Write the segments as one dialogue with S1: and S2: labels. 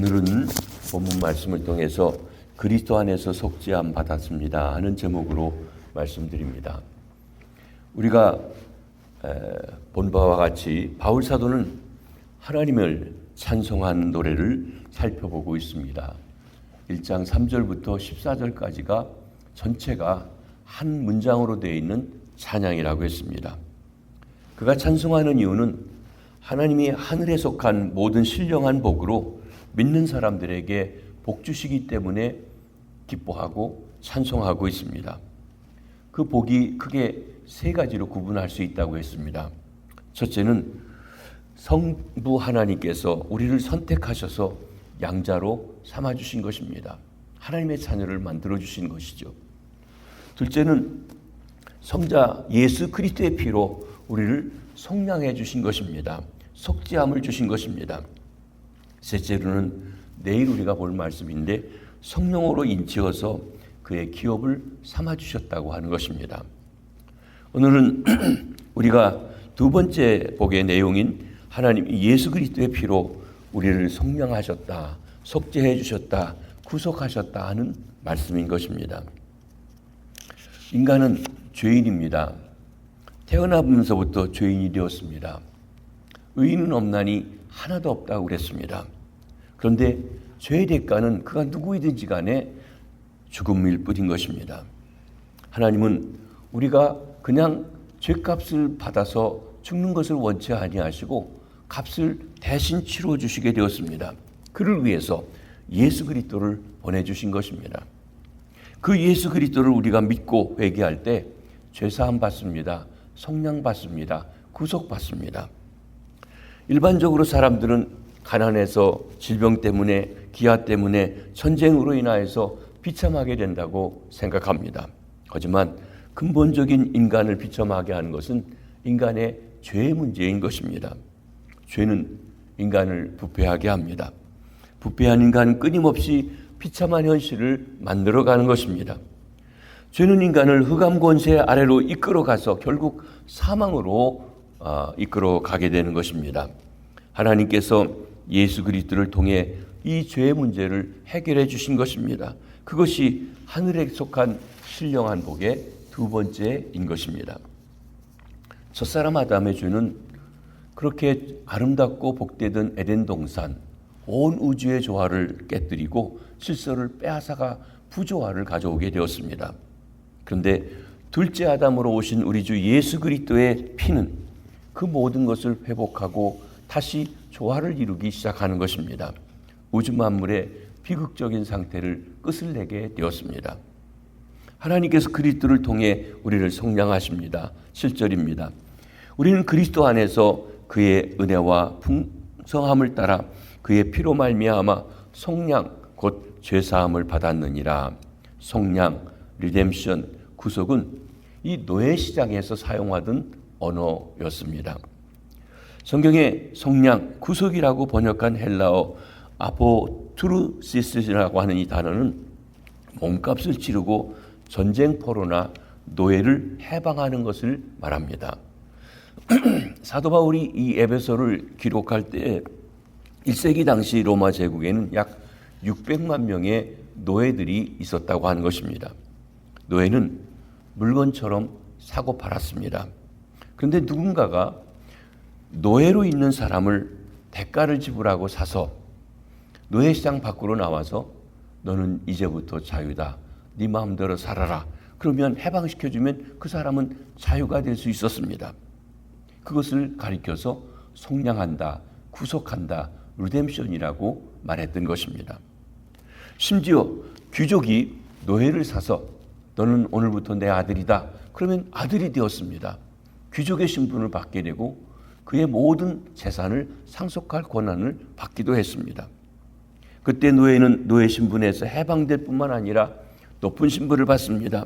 S1: 오늘은 본문 말씀을 통해서 그리스도 안에서 속죄함 받았습니다 하는 제목으로 말씀드립니다. 우리가 본 바와 같이 바울 사도는 하나님을 찬송한 노래를 살펴보고 있습니다. 1장 3절부터 14절까지가 전체가 한 문장으로 되어 있는 찬양이라고 했습니다. 그가 찬송하는 이유는 하나님이 하늘에 속한 모든 신령한 복으로 믿는 사람들에게 복 주시기 때문에 기뻐하고 찬송하고 있습니다. 그 복이 크게 세 가지로 구분할 수 있다고 했습니다. 첫째는 성부 하나님께서 우리를 선택하셔서 양자로 삼아주신 것입니다. 하나님의 자녀를 만들어주신 것이죠. 둘째는 성자 예수 그리스도의 피로 우리를 속량해 주신 것입니다. 속죄함을 주신 것입니다. 셋째로는 내일 우리가 볼 말씀인데 성령으로 인치어서 그의 기업을 삼아주셨다고 하는 것입니다. 오늘은 우리가 두 번째 복의 내용인 하나님 예수 그리스도의 피로 우리를 속량하셨다, 속죄해 주셨다, 구속하셨다 하는 말씀인 것입니다. 인간은 죄인입니다. 태어나면서부터 죄인이 되었습니다. 의인은 없나니 하나도 없다고 그랬습니다. 그런데 죄의 대가는 그가 누구이든지 간에 죽음일 뿐인 것입니다. 하나님은 우리가 그냥 죄값을 받아서 죽는 것을 원치 아니하시고 값을 대신 치러 주시게 되었습니다. 그를 위해서 예수 그리스도를 보내주신 것입니다. 그 예수 그리스도를 우리가 믿고 회개할 때 죄사함 받습니다. 속량 받습니다. 구속 받습니다. 일반적으로 사람들은 가난해서 질병 때문에 기아 때문에 전쟁으로 인하여서 비참하게 된다고 생각합니다. 하지만 근본적인 인간을 비참하게 하는 것은 인간의 죄의 문제인 것입니다. 죄는 인간을 부패하게 합니다. 부패한 인간은 끊임없이 비참한 현실을 만들어가는 것입니다. 죄는 인간을 흑암 권세 아래로 이끌어가서 결국 사망으로 이끌어가게 되는 것입니다. 하나님께서 예수 그리스도를 통해 이 죄의 문제를 해결해 주신 것입니다. 그것이 하늘에 속한 신령한 복의 두 번째인 것입니다. 첫사람 아담의 죄는 그렇게 아름답고 복되던 에덴 동산, 온 우주의 조화를 깨뜨리고 질서를 빼앗아가 부조화를 가져오게 되었습니다. 그런데 둘째 아담으로 오신 우리 주 예수 그리스도의 피는 그 모든 것을 회복하고 다시 조화를 이루기 시작하는 것입니다. 우주 만물의 비극적인 상태를 끝을 내게 되었습니다. 하나님께서 그리스도를 통해 우리를 속량하십니다. 7절입니다. 우리는 그리스도 안에서 그의 은혜와 풍성함을 따라 그의 피로 말미암아 속량 곧 죄사함을 받았느니라. 속량, 리뎀션, 구속은 이 노예 시장에서 사용하던 언어였습니다. 성경에 속량, 구속이라고 번역한 헬라어 아포투르시스라고 하는 이 단어는 몸값을 치르고 전쟁포로나 노예를 해방하는 것을 말합니다. 사도 바울이 이 에베소를 기록할 때 1세기 당시 로마 제국에는 약 600만 명의 노예들이 있었다고 하는 것입니다. 노예는 물건처럼 사고 팔았습니다. 그런데 누군가가 노예로 있는 사람을 대가를 지불하고 사서 노예시장 밖으로 나와서 너는 이제부터 자유다. 네 마음대로 살아라. 그러면 해방시켜주면 그 사람은 자유가 될 수 있었습니다. 그것을 가리켜서 속량한다, 구속한다, 리뎀션이라고 말했던 것입니다. 심지어 귀족이 노예를 사서 너는 오늘부터 내 아들이다. 그러면 아들이 되었습니다. 귀족의 신분을 받게 되고 그의 모든 재산을 상속할 권한을 받기도 했습니다. 그때 노예는 노예 신분에서 해방될 뿐만 아니라 높은 신분을 받습니다.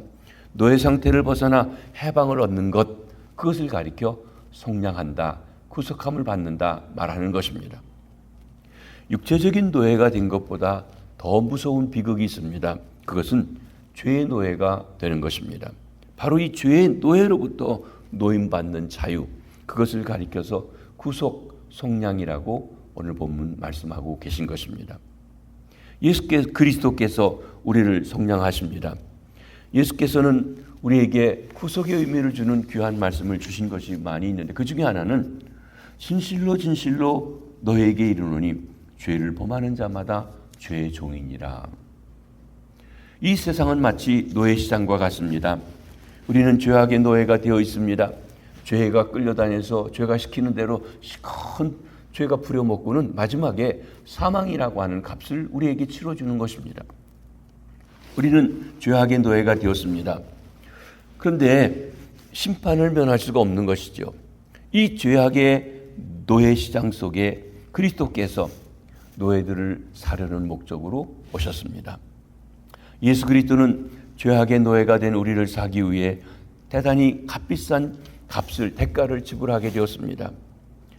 S1: 노예 상태를 벗어나 해방을 얻는 것, 그것을 가리켜 속량한다, 구속함을 받는다 말하는 것입니다. 육체적인 노예가 된 것보다 더 무서운 비극이 있습니다. 그것은 죄의 노예가 되는 것입니다. 바로 이 죄의 노예로부터 노임받는 자유, 그것을 가리켜서 구속, 속량이라고 오늘 본문 말씀하고 계신 것입니다. 그리스도께서 우리를 속량하십니다. 예수께서는 우리에게 구속의 의미를 주는 귀한 말씀을 주신 것이 많이 있는데 그 중에 하나는 진실로 진실로 너에게 이르노니 죄를 범하는 자마다 죄의 종이니라. 이 세상은 마치 노예 시장과 같습니다. 우리는 죄악의 노예가 되어 있습니다. 죄가 끌려다녀서 죄가 시키는 대로 시큰 죄가 부려먹고는 마지막에 사망이라고 하는 값을 우리에게 치러주는 것입니다. 우리는 죄악의 노예가 되었습니다. 그런데 심판을 면할 수가 없는 것이죠. 이 죄악의 노예 시장 속에 그리스도께서 노예들을 사려는 목적으로 오셨습니다. 예수 그리스도는 죄악의 노예가 된 우리를 사기 위해 대단히 값비싼 값을 대가를 지불하게 되었습니다.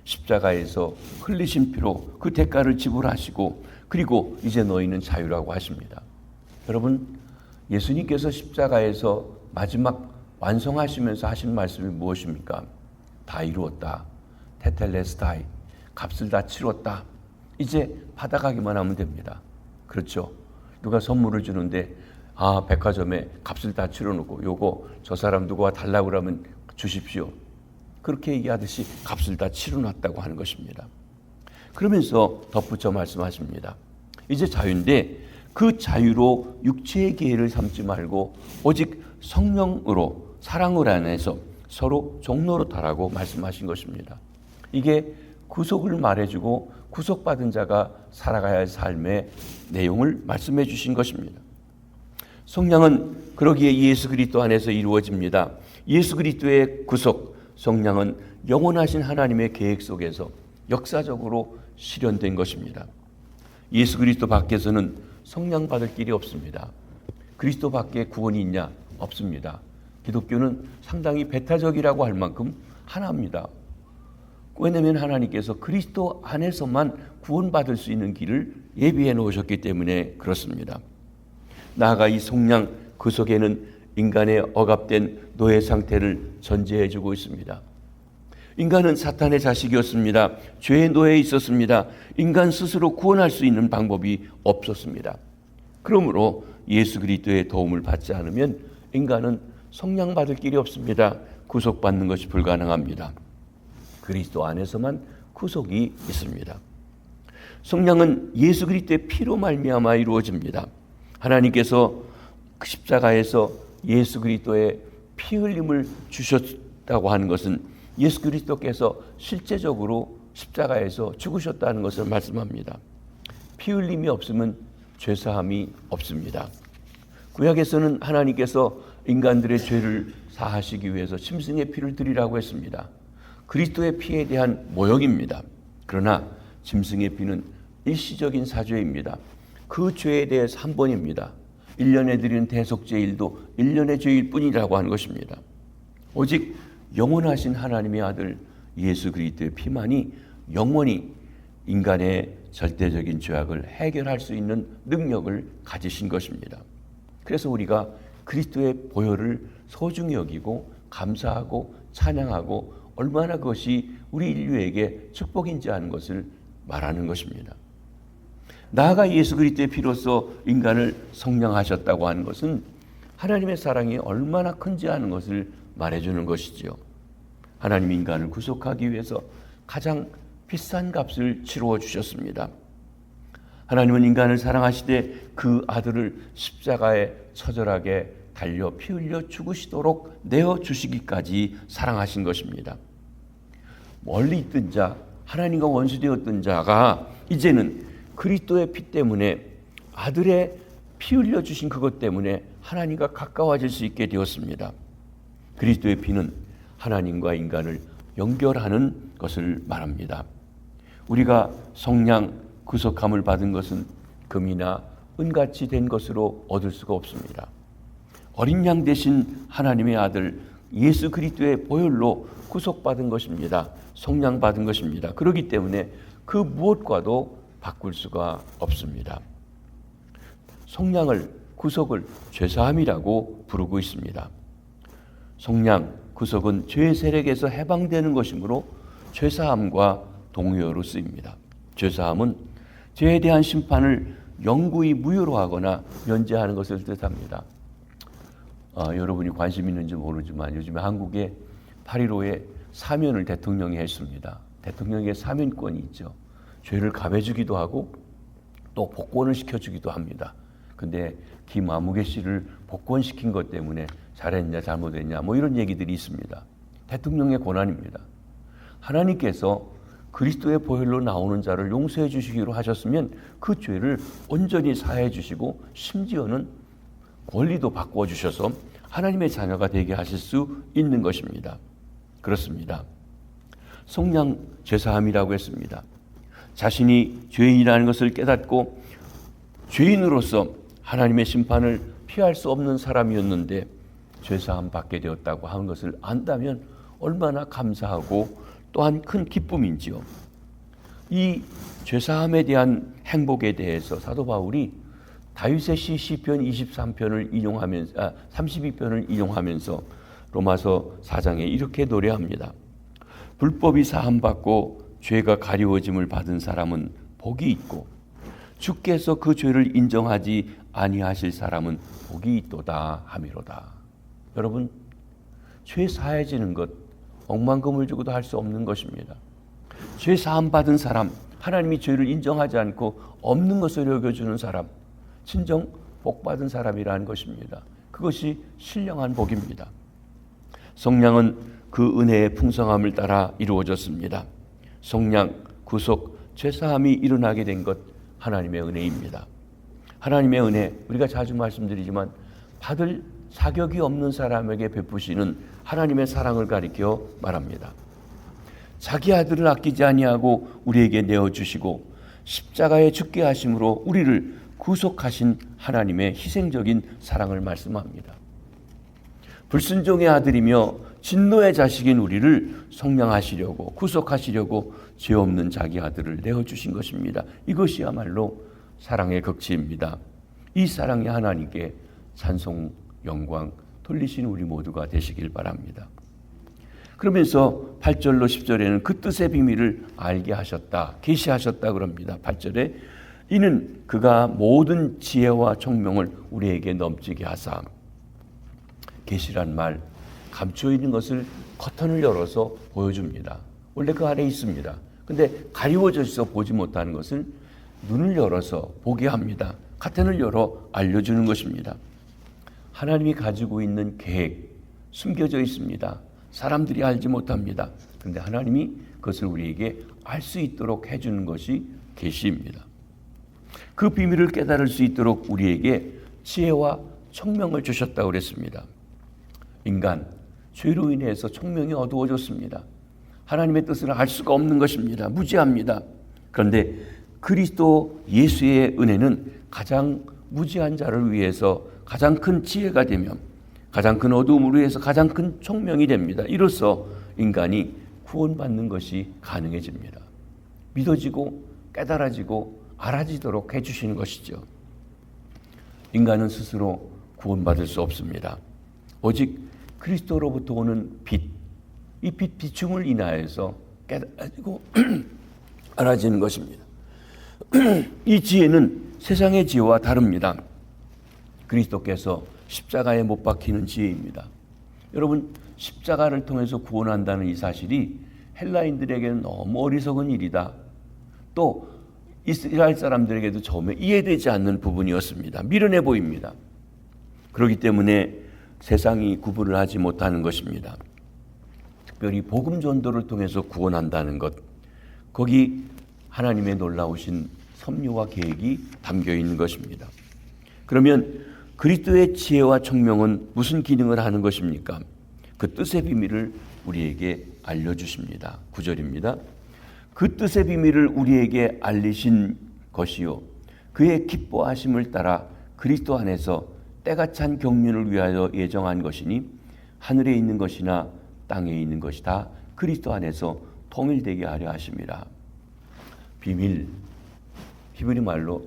S1: 십자가에서 흘리신 피로 그 대가를 지불하시고 그리고 이제 너희는 자유라고 하십니다. 여러분, 예수님께서 십자가에서 마지막 완성하시면서 하신 말씀이 무엇입니까? 다 이루었다. 테텔레스타이. 값을 다 치렀다. 이제 받아가기만 하면 됩니다. 그렇죠? 누가 선물을 주는데 백화점에 값을 다 치러놓고 요거 저 사람 누구와 달라고 그러면 주십시오. 그렇게 얘기하듯이 값을 다 치러놨다고 하는 것입니다. 그러면서 덧붙여 말씀하십니다. 이제 자유인데 그 자유로 육체의 기회를 삼지 말고 오직 성령으로 사랑을 안에서 서로 종로로 타라고 말씀하신 것입니다. 이게 구속을 말해주고 구속받은 자가 살아가야 할 삶의 내용을 말씀해 주신 것입니다. 성량은 그러기에 예수 그리스도 안에서 이루어집니다. 예수 그리스도의 구속, 성량은 영원하신 하나님의 계획 속에서 역사적으로 실현된 것입니다. 예수 그리스도 밖에서는 성량 받을 길이 없습니다. 그리스도 밖에 구원이 있냐? 없습니다. 기독교는 상당히 배타적이라고 할 만큼 하나입니다. 왜냐하면 하나님께서 그리스도 안에서만 구원받을 수 있는 길을 예비해 놓으셨기 때문에 그렇습니다. 나아가 이 성량 그 속에는 인간의 억압된 노예 상태를 전제해 주고 있습니다. 인간은 사탄의 자식이었습니다. 죄의 노예에 있었습니다. 인간 스스로 구원할 수 있는 방법이 없었습니다. 그러므로 예수 그리스도의 도움을 받지 않으면 인간은 성량받을 길이 없습니다. 구속받는 것이 불가능합니다. 그리스도 안에서만 구속이 있습니다. 성량은 예수 그리스도의 피로 말미암아 이루어집니다. 하나님께서 그 십자가에서 예수 그리스도의 피 흘림을 주셨다고 하는 것은 예수 그리스도께서 실제적으로 십자가에서 죽으셨다는 것을 말씀합니다. 피 흘림이 없으면 죄사함이 없습니다. 구약에서는 하나님께서 인간들의 죄를 사하시기 위해서 짐승의 피를 드리라고 했습니다. 그리스도의 피에 대한 모욕입니다. 그러나 짐승의 피는 일시적인 사죄입니다. 그 죄에 대해서 한 번입니다. 1년에 드리는 대속죄일도 1년의 죄일 뿐이라고 하는 것입니다. 오직 영원하신 하나님의 아들 예수 그리스도의 피만이 영원히 인간의 절대적인 죄악을 해결할 수 있는 능력을 가지신 것입니다. 그래서 우리가 그리스도의 보혈을 소중히 여기고 감사하고 찬양하고 얼마나 그것이 우리 인류에게 축복인지 하는 것을 말하는 것입니다. 나아가 예수 그리스도의 피로써 인간을 성량하셨다고 하는 것은 하나님의 사랑이 얼마나 큰지 하는 것을 말해주는 것이지요. 하나님 인간을 구속하기 위해서 가장 비싼 값을 치루어 주셨습니다. 하나님은 인간을 사랑하시되 그 아들을 십자가에 처절하게 달려 피 흘려 죽으시도록 내어주시기까지 사랑하신 것입니다. 멀리 있던 자, 하나님과 원수되었던 자가 이제는 그리스도의 피 때문에 아들의 피 흘려주신 그것 때문에 하나님과 가까워질 수 있게 되었습니다. 그리스도의 피는 하나님과 인간을 연결하는 것을 말합니다. 우리가 성량 구속함을 받은 것은 금이나 은같이 된 것으로 얻을 수가 없습니다. 어린 양 대신 하나님의 아들 예수 그리스도의 보혈로 구속받은 것입니다. 성량받은 것입니다. 그렇기 때문에 그 무엇과도 바꿀 수가 없습니다. 성량을 구속을 죄사함이라고 부르고 있습니다. 성량 구속은 죄의 세력에서 해방되는 것이므로 죄사함과 동의어로 쓰입니다. 죄사함은 죄에 대한 심판을 영구히 무효로 하거나 면제하는 것을 뜻합니다. 여러분이 관심 있는지 모르지만 요즘에 한국에 8.15에 사면을 대통령이 했습니다. 대통령에게 사면권이 있죠. 죄를 갚아주기도 하고 또 복권을 시켜주기도 합니다. 근데 김아무개 씨를 복권시킨 것 때문에 잘했냐 잘못했냐 뭐 이런 얘기들이 있습니다. 대통령의 권한입니다. 하나님께서 그리스도의 보혈로 나오는 자를 용서해 주시기로 하셨으면 그 죄를 온전히 사해 주시고 심지어는 권리도 바꾸어 주셔서 하나님의 자녀가 되게 하실 수 있는 것입니다. 그렇습니다. 속량 죄사함이라고 했습니다. 자신이 죄인이라는 것을 깨닫고 죄인으로서 하나님의 심판을 피할 수 없는 사람이었는데 죄사함 받게 되었다고 하는 것을 안다면 얼마나 감사하고 또한 큰 기쁨인지요. 이 죄사함에 대한 행복에 대해서 사도 바울이 다윗의 시편 23편을 인용하면서 32편을 인용하면서 로마서 4장에 이렇게 노래합니다. 불법이 사함받고 죄가 가리워짐을 받은 사람은 복이 있고 주께서 그 죄를 인정하지 아니하실 사람은 복이 있도다 하미로다. 여러분, 죄 사해지는 것 억만금을 주고도 할 수 없는 것입니다. 죄 사함 받은 사람, 하나님이 죄를 인정하지 않고 없는 것을 여겨주는 사람, 진정 복 받은 사람이라는 것입니다. 그것이 신령한 복입니다. 속량은 그 은혜의 풍성함을 따라 이루어졌습니다. 속량, 구속, 죄사함이 일어나게 된 것 하나님의 은혜입니다. 하나님의 은혜, 우리가 자주 말씀드리지만 받을 자격이 없는 사람에게 베푸시는 하나님의 사랑을 가리켜 말합니다. 자기 아들을 아끼지 아니하고 우리에게 내어주시고 십자가에 죽게 하심으로 우리를 구속하신 하나님의 희생적인 사랑을 말씀합니다. 불순종의 아들이며 진노의 자식인 우리를 속량하시려고 구속하시려고 죄 없는 자기 아들을 내어주신 것입니다. 이것이야말로 사랑의 극치입니다. 이 사랑의 하나님께 찬송, 영광 돌리시는 우리 모두가 되시길 바랍니다. 그러면서 8절로 10절에는 그 뜻의 비밀을 알게 하셨다, 계시하셨다 그럽니다. 8절에 이는 그가 모든 지혜와 총명을 우리에게 넘치게 하사, 계시란 말, 감추어 있는 것을 커튼을 열어서 보여줍니다. 원래 그 안에 있습니다. 근데 가리워져 있어 보지 못하는 것을 눈을 열어서 보게 합니다. 커튼을 열어 알려주는 것입니다. 하나님이 가지고 있는 계획 숨겨져 있습니다. 사람들이 알지 못합니다. 그런데 하나님이 그것을 우리에게 알 수 있도록 해주는 것이 계시입니다. 그 비밀을 깨달을 수 있도록 우리에게 지혜와 총명을 주셨다고 그랬습니다. 인간, 죄로 인해서 총명이 어두워졌습니다. 하나님의 뜻을 알 수가 없는 것입니다. 무지합니다. 그런데 그리스도 예수의 은혜는 가장 무지한 자를 위해서 가장 큰 지혜가 되며 가장 큰 어두움을 위해서 가장 큰 총명이 됩니다. 이로써 인간이 구원받는 것이 가능해집니다. 믿어지고 깨달아지고 알아지도록 해주시는 것이죠. 인간은 스스로 구원받을 수 없습니다. 오직 그리스도로부터 오는 빛, 이 빛 비춤을 인하여서 깨달아지고 알아지는 것입니다. 이 지혜는 세상의 지혜와 다릅니다. 그리스도께서 십자가에 못 박히는 지혜입니다. 여러분, 십자가를 통해서 구원한다는 이 사실이 헬라인들에게는 너무 어리석은 일이다. 또 이스라엘 사람들에게도 처음에 이해되지 않는 부분이었습니다. 미련해 보입니다. 그렇기 때문에 세상이 구분을 하지 못하는 것입니다. 특별히 복음 전도를 통해서 구원한다는 것, 거기 하나님의 놀라우신 섭리와 계획이 담겨 있는 것입니다. 그러면 그리스도의 지혜와 총명은 무슨 기능을 하는 것입니까? 그 뜻의 비밀을 우리에게 알려주십니다. 9절입니다. 그 뜻의 비밀을 우리에게 알리신 것이요 그의 기뻐하심을 따라 그리스도 안에서 때가 찬 경륜을 위하여 예정한 것이니 하늘에 있는 것이나 땅에 있는 것이 다 그리스도 안에서 통일되게 하려 하심이라. 비밀, 히브리 말로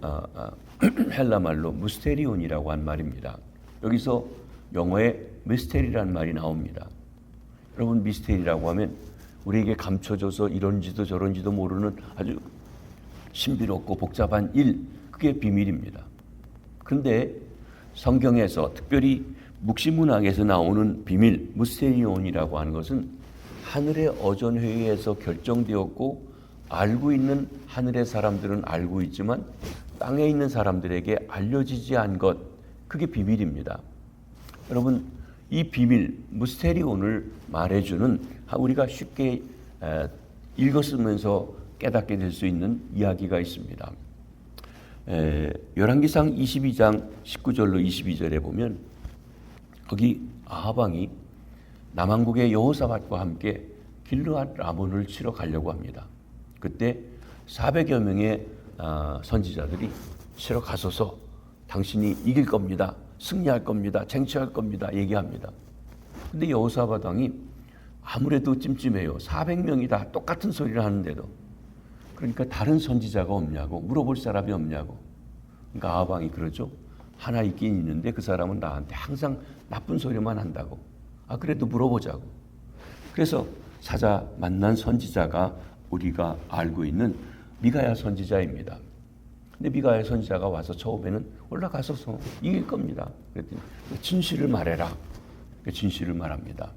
S1: 헬라 말로 무스테리온이라고 한 말입니다. 여기서 영어에 미스테리라는 말이 나옵니다. 여러분, 미스테리라고 하면 우리에게 감춰져서 이런지도 저런지도 모르는 아주 신비롭고 복잡한 일, 그게 비밀입니다. 그런데 성경에서 특별히 묵시문학에서 나오는 비밀, 무스테리온이라고 하는 것은 하늘의 어전회의에서 결정되었고 알고 있는 하늘의 사람들은 알고 있지만 땅에 있는 사람들에게 알려지지 않은 것, 그게 비밀입니다. 여러분, 이 비밀, 무스테리온을 말해주는 우리가 쉽게 읽었으면서 깨닫게 될 수 있는 이야기가 있습니다. 열왕기상 22장 19절로 22절에 보면 거기 아하방이 남왕국의 여호사밧과 함께 길르앗 라몬을 치러 가려고 합니다. 그때 400여 명의 선지자들이 치러 가소서, 당신이 이길 겁니다, 승리할 겁니다, 쟁취할 겁니다 얘기합니다. 근데 여호사밧 왕이 아무래도 찜찜해요. 400명이 다 똑같은 소리를 하는데도. 그러니까 다른 선지자가 없냐고, 물어볼 사람이 없냐고. 그러니까 아하방이 그러죠. 하나 있긴 있는데 그 사람은 나한테 항상 나쁜 소리만 한다고. 그래도 물어보자고. 그래서 찾아 만난 선지자가 우리가 알고 있는 미가야 선지자입니다. 근데 미가야 선지자가 와서 처음에는 올라가서서 이길 겁니다. 그랬더니 진실을 말해라. 진실을 말합니다.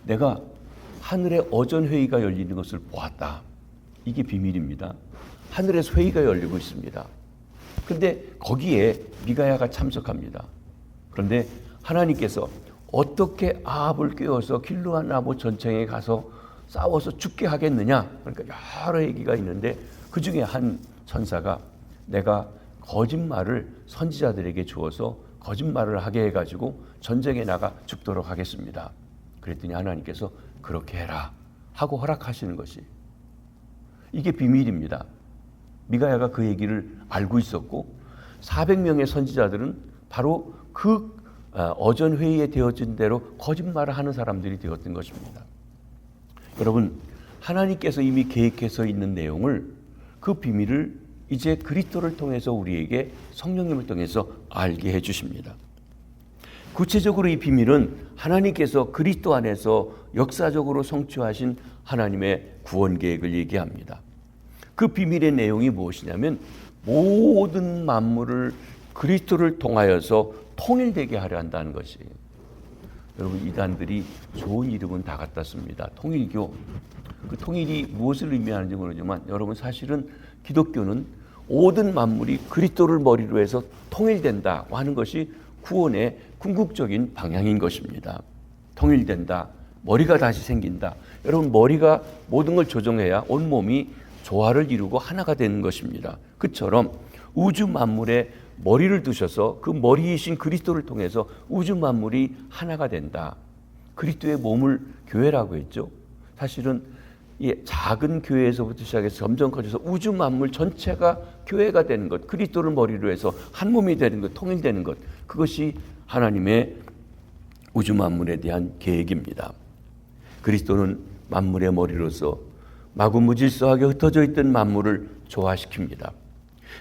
S1: 내가 하늘에 어전회의가 열리는 것을 보았다. 이게 비밀입니다. 하늘에서 회의가 열리고 있습니다. 그런데 거기에 미가야가 참석합니다. 그런데 하나님께서 어떻게 아합을 깨워서 길르앗 라몬 전쟁에 가서 싸워서 죽게 하겠느냐. 그러니까 여러 얘기가 있는데 그 중에 한 천사가 내가 거짓말을 선지자들에게 주어서 거짓말을 하게 해가지고 전쟁에 나가 죽도록 하겠습니다. 그랬더니 하나님께서 그렇게 해라 하고 허락하시는 것이, 이게 비밀입니다. 미가야가 그 얘기를 알고 있었고 400명의 선지자들은 바로 그 어전회의에 되어진 대로 거짓말을 하는 사람들이 되었던 것입니다. 여러분, 하나님께서 이미 계획해서 있는 내용을, 그 비밀을 이제 그리스도를 통해서 우리에게 성령님을 통해서 알게 해주십니다. 구체적으로 이 비밀은 하나님께서 그리스도 안에서 역사적으로 성취하신 하나님의 구원 계획을 얘기합니다. 그 비밀의 내용이 무엇이냐면 모든 만물을 그리스도를 통하여서 통일되게 하려 한다는 것이에요. 여러분, 이단들이 좋은 이름은 다 갖다 씁니다. 통일교. 그 통일이 무엇을 의미하는지 모르지만 여러분, 사실은 기독교는 모든 만물이 그리스도를 머리로 해서 통일된다고 하는 것이 구원의 궁극적인 방향인 것입니다. 통일된다. 머리가 다시 생긴다. 여러분, 머리가 모든 걸 조정해야 온몸이 조화를 이루고 하나가 되는 것입니다. 그처럼 우주 만물에 머리를 두셔서 그 머리이신 그리스도를 통해서 우주 만물이 하나가 된다. 그리스도의 몸을 교회라고 했죠. 사실은 이 작은 교회에서부터 시작해서 점점 커져서 우주 만물 전체가 교회가 되는 것, 그리스도를 머리로 해서 한 몸이 되는 것, 통일되는 것, 그것이 하나님의 우주 만물에 대한 계획입니다. 그리스도는 만물의 머리로서 마구무질서하게 흩어져 있던 만물을 조화시킵니다.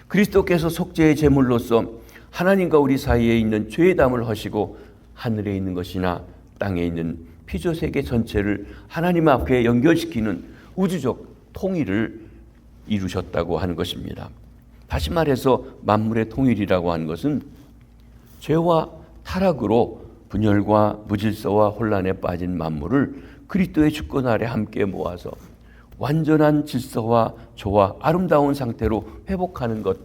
S1: 그리스도께서 속죄의 제물로서 하나님과 우리 사이에 있는 죄의 담을 허시고 하늘에 있는 것이나 땅에 있는 피조 세계 전체를 하나님 앞에 연결시키는 우주적 통일을 이루셨다고 하는 것입니다. 다시 말해서 만물의 통일이라고 하는 것은 죄와 타락으로 분열과 무질서와 혼란에 빠진 만물을 그리스도의 주권 아래 함께 모아서 완전한 질서와 조화, 아름다운 상태로 회복하는 것,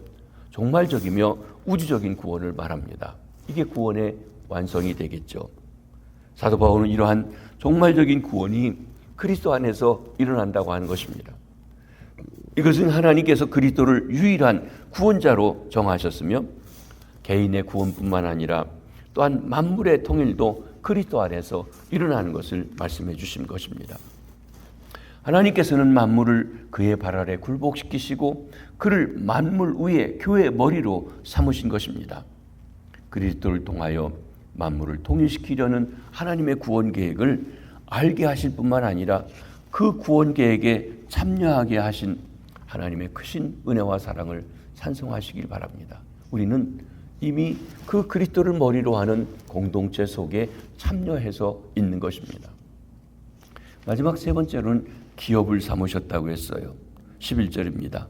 S1: 종말적이며 우주적인 구원을 말합니다. 이게 구원의 완성이 되겠죠. 사도 바울은 이러한 종말적인 구원이 그리스도 안에서 일어난다고 하는 것입니다. 이것은 하나님께서 그리스도를 유일한 구원자로 정하셨으며 개인의 구원뿐만 아니라 또한 만물의 통일도 그리스도 안에서 일어나는 것을 말씀해 주신 것입니다. 하나님께서는 만물을 그의 발 아래 굴복시키시고 그를 만물 위에 교회의 머리로 삼으신 것입니다. 그리스도를 통하여 만물을 통일시키려는 하나님의 구원 계획을 알게 하실 뿐만 아니라 그 구원 계획에 참여하게 하신 하나님의 크신 은혜와 사랑을 찬송하시길 바랍니다. 우리는 이미 그 그리스도를 머리로 하는 공동체 속에 참여해서 있는 것입니다. 마지막 세 번째로는 기업을 삼으셨다고 했어요. 11절입니다.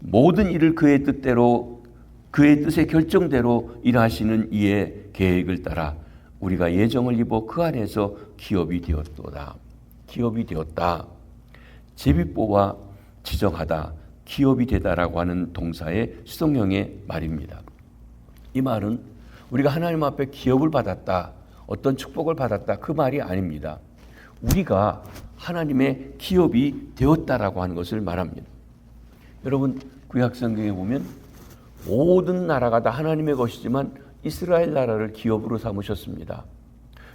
S1: 모든 일을 그의 뜻대로 그의 뜻의 결정대로 일하시는 이의 계획을 따라 우리가 예정을 입어 그 안에서 기업이 되었도다. 기업이 되었다. 제비뽑아 지정하다, 기업이 되다라고 하는 동사의 수동형의 말입니다. 이 말은 우리가 하나님 앞에 기업을 받았다, 어떤 축복을 받았다, 그 말이 아닙니다. 우리가 하나님의 기업이 되었다라고 하는 것을 말합니다. 여러분, 구약성경에 보면 모든 나라가 다 하나님의 것이지만 이스라엘 나라를 기업으로 삼으셨습니다.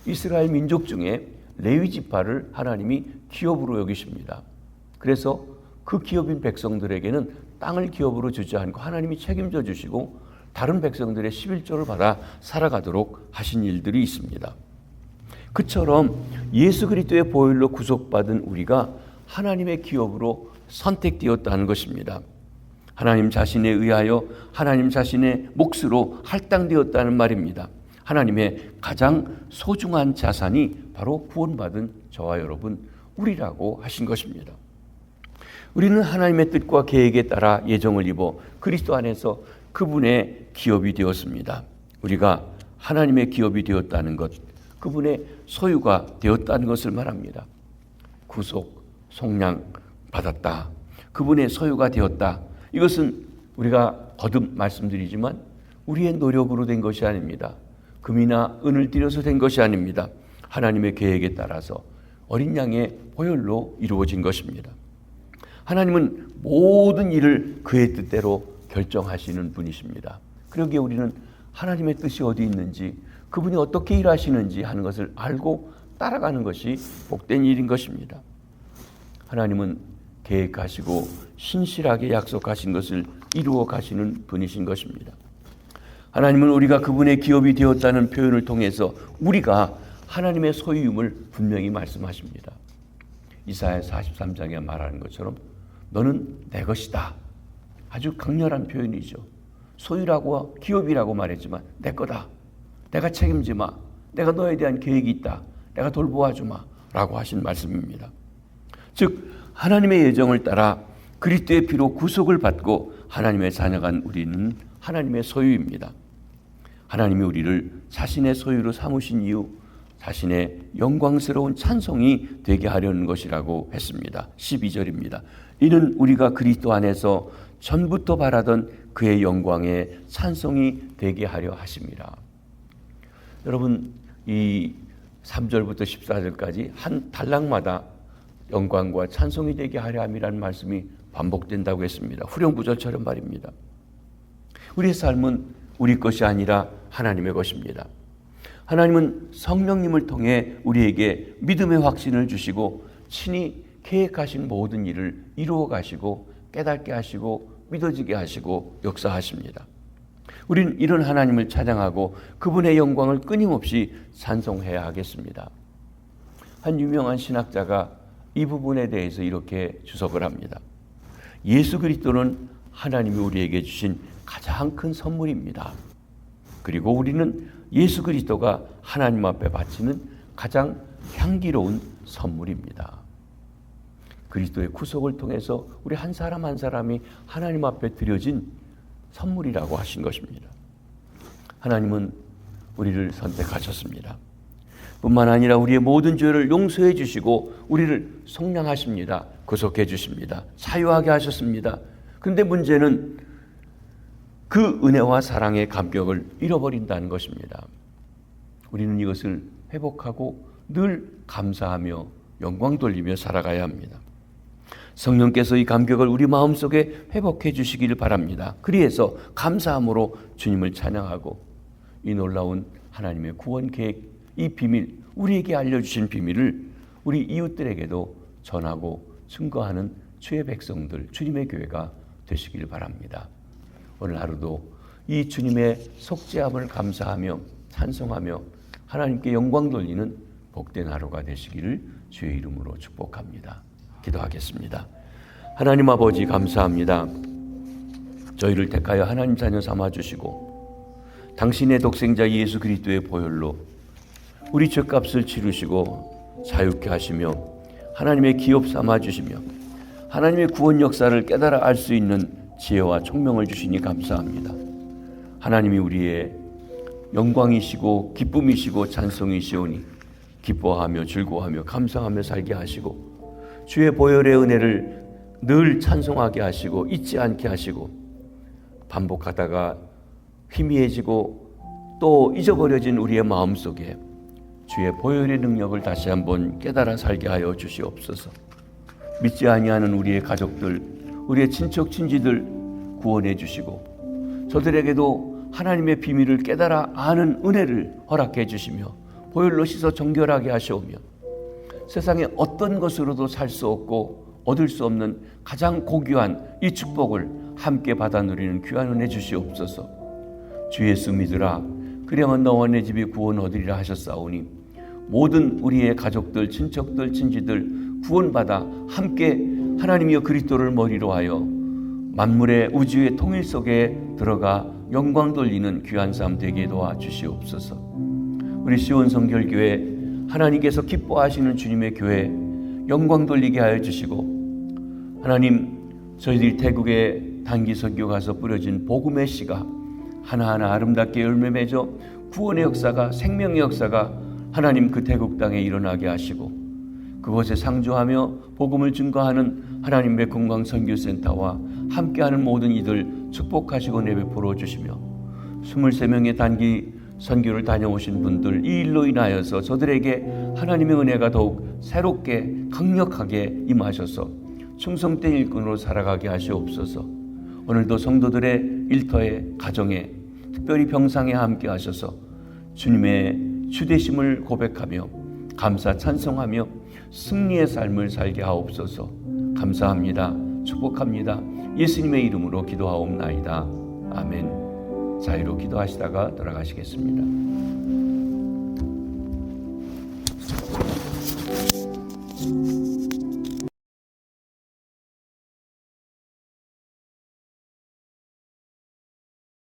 S1: 이스라엘 민족 중에 레위 지파를 하나님이 기업으로 여기십니다. 그래서 그 기업인 백성들에게는 땅을 기업으로 주지 않고 하나님이 책임져 주시고 다른 백성들의 11조를 받아 살아가도록 하신 일들이 있습니다. 그처럼 예수 그리스도의 보혈로 구속받은 우리가 하나님의 기업으로 선택되었다는 것입니다. 하나님 자신에 의하여 하나님 자신의 몫으로 할당되었다는 말입니다. 하나님의 가장 소중한 자산이 바로 구원받은 저와 여러분, 우리라고 하신 것입니다. 우리는 하나님의 뜻과 계획에 따라 예정을 입어 그리스도 안에서 그분의 기업이 되었습니다. 우리가 하나님의 기업이 되었다는 것, 그분의 소유가 되었다는 것을 말합니다. 구속, 속량 받았다. 그분의 소유가 되었다. 이것은 우리가 거듭 말씀드리지만 우리의 노력으로 된 것이 아닙니다. 금이나 은을 들여서 된 것이 아닙니다. 하나님의 계획에 따라서 어린 양의 보혈로 이루어진 것입니다. 하나님은 모든 일을 그의 뜻대로 결정하시는 분이십니다. 그러기에 우리는 하나님의 뜻이 어디 있는지, 그분이 어떻게 일하시는지 하는 것을 알고 따라가는 것이 복된 일인 것입니다. 하나님은 계획하시고 신실하게 약속하신 것을 이루어 가시는 분이신 것입니다. 하나님은 우리가 그분의 기업이 되었다는 표현을 통해서 우리가 하나님의 소유임을 분명히 말씀하십니다. 이사야 43장에 말하는 것처럼 너는 내 것이다. 아주 강렬한 표현이죠. 소유라고 기업이라고 말했지만 내 거다. 내가 책임지마. 내가 너에 대한 계획이 있다. 내가 돌보아주마. 라고 하신 말씀입니다. 즉 하나님의 예정을 따라 그리스도의 피로 구속을 받고 하나님의 자녀간 우리는 하나님의 소유입니다. 하나님이 우리를 자신의 소유로 삼으신 이유, 자신의 영광스러운 찬송이 되게 하려는 것이라고 했습니다. 12절입니다. 이는 우리가 그리스도 안에서 전부터 바라던 그의 영광의 찬송이 되게 하려 하심이라. 여러분, 이 3절부터 14절까지 한 단락마다 영광과 찬송이 되게 하려 함이라는 말씀이 반복된다고 했습니다. 후렴구절처럼 말입니다. 우리의 삶은 우리 것이 아니라 하나님의 것입니다. 하나님은 성령님을 통해 우리에게 믿음의 확신을 주시고 친히 계획하신 모든 일을 이루어 가시고 깨닫게 하시고 믿어지게 하시고 역사하십니다. 우리는 이런 하나님을 찬양하고 그분의 영광을 끊임없이 찬송해야 하겠습니다. 한 유명한 신학자가 이 부분에 대해서 이렇게 주석을 합니다. 예수 그리스도는 하나님이 우리에게 주신 가장 큰 선물입니다. 그리고 우리는 예수 그리스도가 하나님 앞에 바치는 가장 향기로운 선물입니다. 그리스도의 구속을 통해서 우리 한 사람 한 사람이 하나님 앞에 드려진 선물이라고 하신 것입니다. 하나님은 우리를 선택하셨습니다. 뿐만 아니라 우리의 모든 죄를 용서해 주시고 우리를 속량하십니다. 구속해 주십니다. 자유하게 하셨습니다. 그런데 문제는 그 은혜와 사랑의 감격을 잃어버린다는 것입니다. 우리는 이것을 회복하고 늘 감사하며 영광 돌리며 살아가야 합니다. 성령께서 이 감격을 우리 마음속에 회복해 주시기를 바랍니다. 그리해서 감사함으로 주님을 찬양하고 이 놀라운 하나님의 구원 계획, 이 비밀, 우리에게 알려주신 비밀을 우리 이웃들에게도 전하고 증거하는 주의 백성들, 주님의 교회가 되시기를 바랍니다. 오늘 하루도 이 주님의 속죄함을 감사하며 찬송하며 하나님께 영광 돌리는 복된 하루가 되시기를 주의 이름으로 축복합니다. 기도하겠습니다. 하나님 아버지 감사합니다. 저희를 택하여 하나님 자녀 삼아주시고 당신의 독생자 예수 그리스도의 보혈로 우리 죄값을 치르시고 자유케 하시며 하나님의 기업 삼아주시며 하나님의 구원 역사를 깨달아 알 수 있는 지혜와 총명을 주시니 감사합니다. 하나님이 우리의 영광이시고 기쁨이시고 찬송이시오니 기뻐하며 즐거워하며 감사하며 살게 하시고 주의 보혈의 은혜를 늘 찬송하게 하시고 잊지 않게 하시고 반복하다가 희미해지고 또 잊어버려진 우리의 마음속에 주의 보혈의 능력을 다시 한번 깨달아 살게 하여 주시옵소서. 믿지 아니하는 우리의 가족들, 우리의 친척 친지들 구원해 주시고 저들에게도 하나님의 비밀을 깨달아 아는 은혜를 허락해 주시며 보혈로 씻어 정결하게 하시오며 세상에 어떤 것으로도 살 수 없고 얻을 수 없는 가장 고귀한 이 축복을 함께 받아 누리는 귀한 은혜 주시옵소서. 주 예수 믿으라 그리하면 너와 내 집이 구원 얻으리라 하셨사오니 모든 우리의 가족들, 친척들, 친지들 구원받아 함께 하나님이여 그리스도를 머리로 하여 만물의 우주의 통일 속에 들어가 영광 돌리는 귀한 삶 되게 도와주시옵소서. 우리 시온 성결교회 하나님께서 기뻐하시는 주님의 교회 영광 돌리게 하여 주시고 하나님 저희들이 태국에 단기 선교 가서 뿌려진 복음의 씨가 하나하나 아름답게 열매 맺어 구원의 역사가 생명의 역사가 하나님 그 태국 땅에 일어나게 하시고 그곳에 상주하며 복음을 증거하는 하나님의 건강 선교센터와 함께하는 모든 이들 축복하시고 내베풀어 주시며 23명의 단기 선교를 다녀오신 분들 이 일로 인하여서 저들에게 하나님의 은혜가 더욱 새롭게 강력하게 임하셔서 충성된 일꾼으로 살아가게 하시옵소서. 오늘도 성도들의 일터에 가정에 특별히 병상에 함께 하셔서 주님의 주되심을 고백하며 감사 찬송하며 승리의 삶을 살게 하옵소서. 감사합니다. 축복합니다. 예수님의 이름으로 기도하옵나이다. 아멘. 자유로 기도하시다가 돌아가시겠습니다.